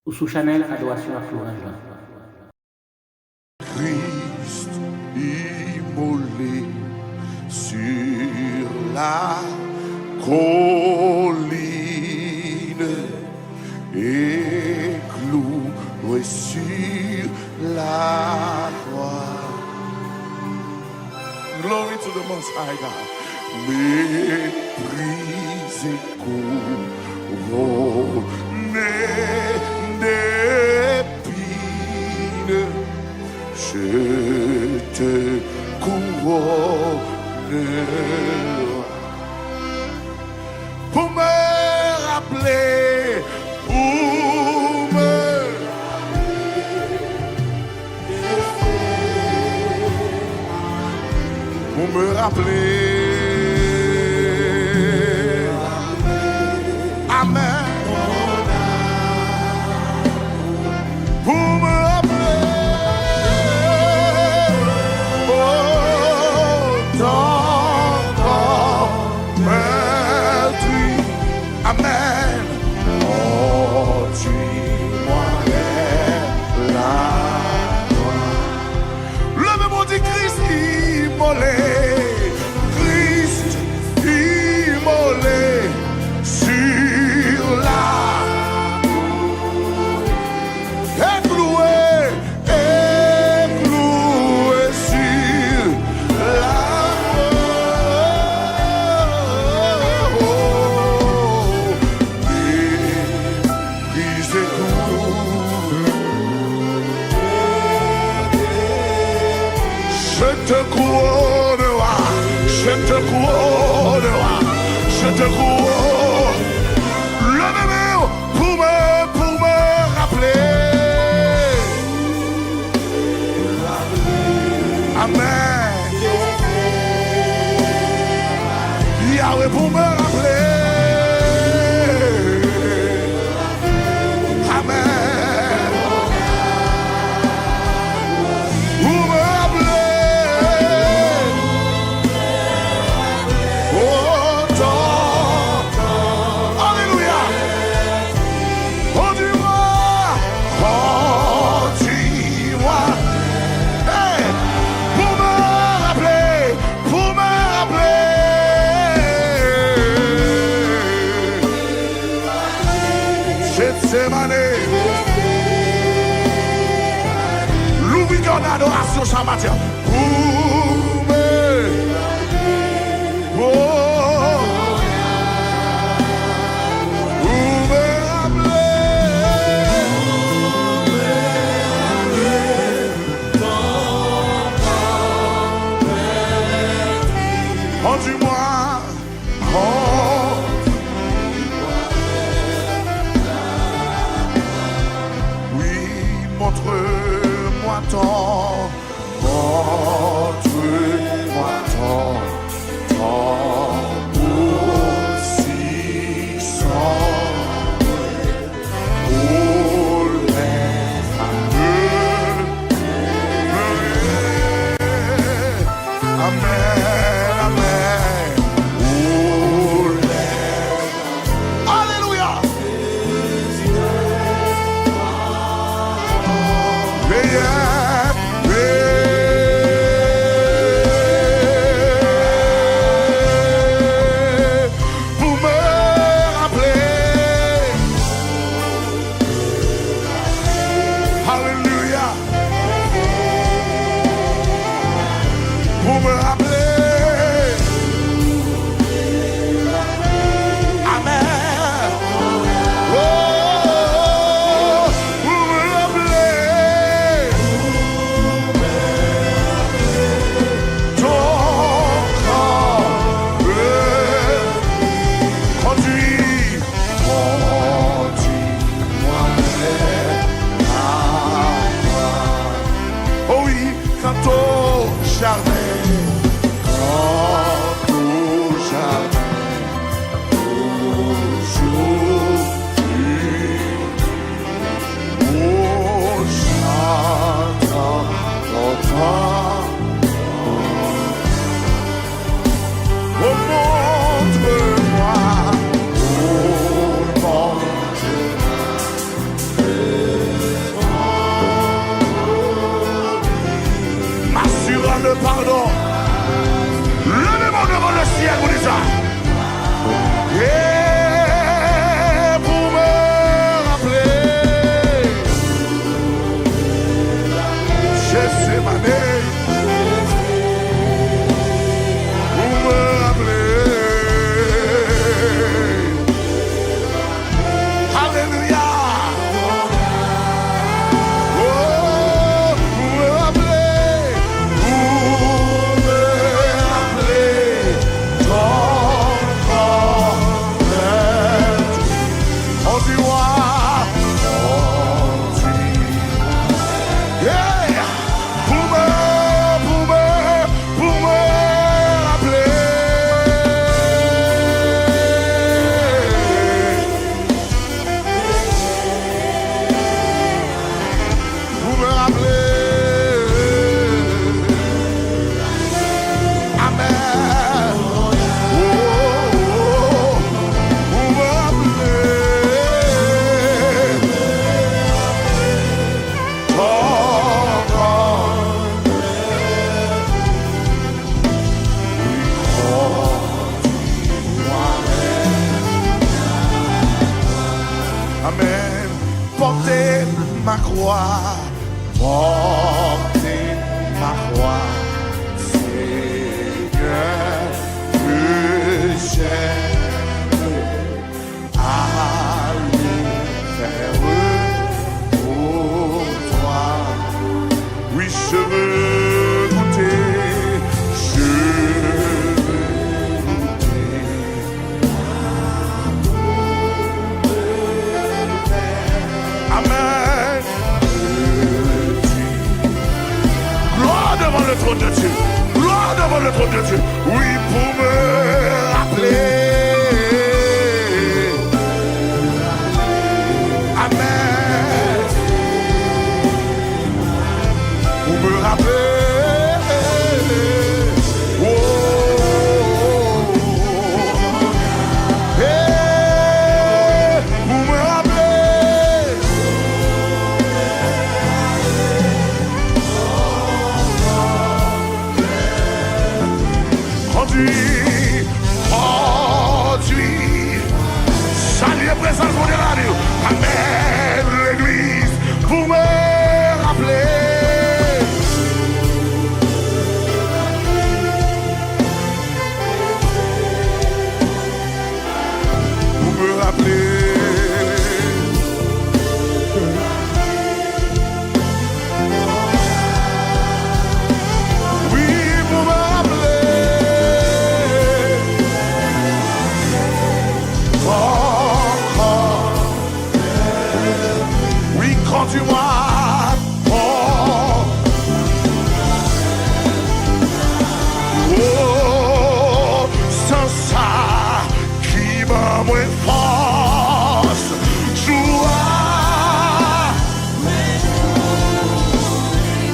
ou sous Chanel Adorasyon à Florent. Christ immolé sur la colline et cloué sur la croix. Glory to the Most High God. Méprisé, couronné d'épines, je te couronne pour me rappeler, pour me rappeler. Amen. Pour me rappeler, oh, ton corps meurtri. Amen. Oh, dis-moi la gloire. Levez-moi dit Christ immolé. Christ immolé sur la cloué sur la méprisé, je te couronne, je te couronne, je te couronne. Levez-moi pour me rappeler. Amen. Yahweh pour me rappeler. Amen. Pour me rappeler. Oh, ton. Alléluia. Oh, dis-moi. Oh, dis-moi. Hey. Pour me rappeler. Gethsemane. Louvri en adoration ce matin. Pour me. Oh. Pour me rappeler. Oh, dis-moi. Oh. Montre-moi ton porter ma croix, porter ma croix, Seigneur, que j'aime aller vers pour toi. Oui, je veux goûter, je veux goûter. Amen. Gloire devant le trône de Dieu. Gloire devant le trône de Dieu. Oui, pour me rappeler. Amen. Pour me rappeler. Oh. Hey. Pour me rappeler. Conduit, salut et présence Bondye la radio. Amène l'église pour me rappeler. Pour me rappeler. Oui, pour me rappeler. Conduis-moi, oh, sans ça qui m'a moins force, joie,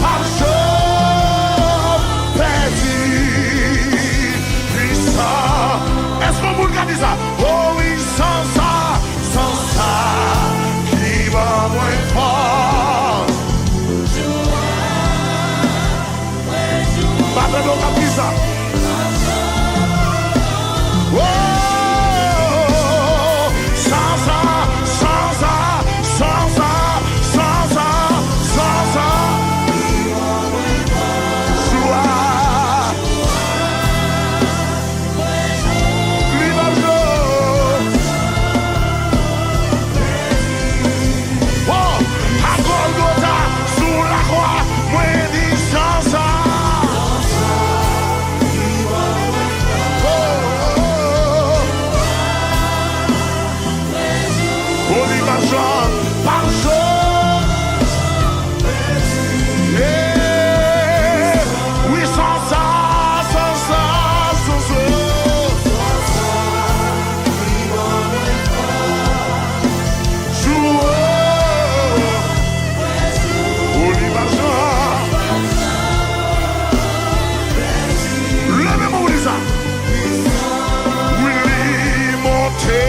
par jour, petit, puissant. Est-ce qu'on vous le dit ça? Oh oui, sans ça, qui m'a moins force. Batendo capriza. Oh, sans ça, joie. Oh, à Golgotha, sous la croix, moi dis sans ça. Par jour, yeah. Oui, sans ça, jour, levez-moi, Lisa. Oui, monter.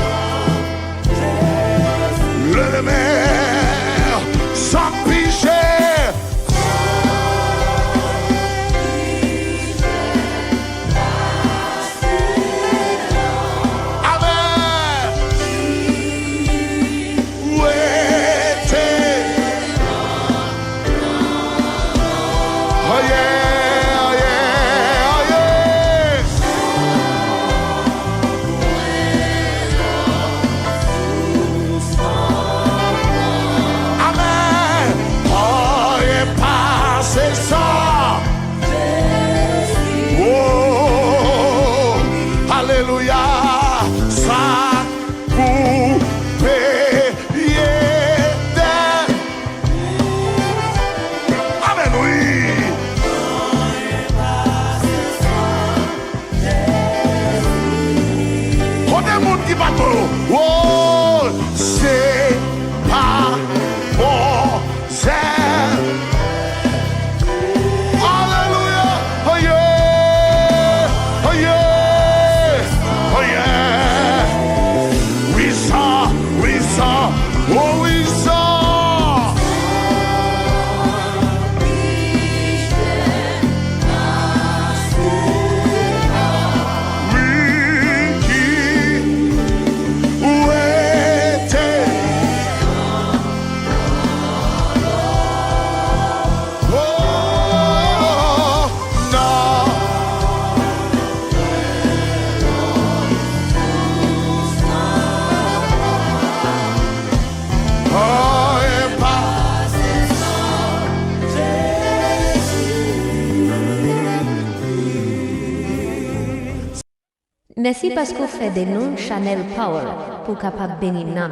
qui bateau. Oh, c'est pas bon, c'est. Alléluia. Oh yeah. Oh yeah. Oh yeah. Oui ça. Oh oui ça. Merci parce qu'on fait des noms Channel Power pour capable Beni nanm.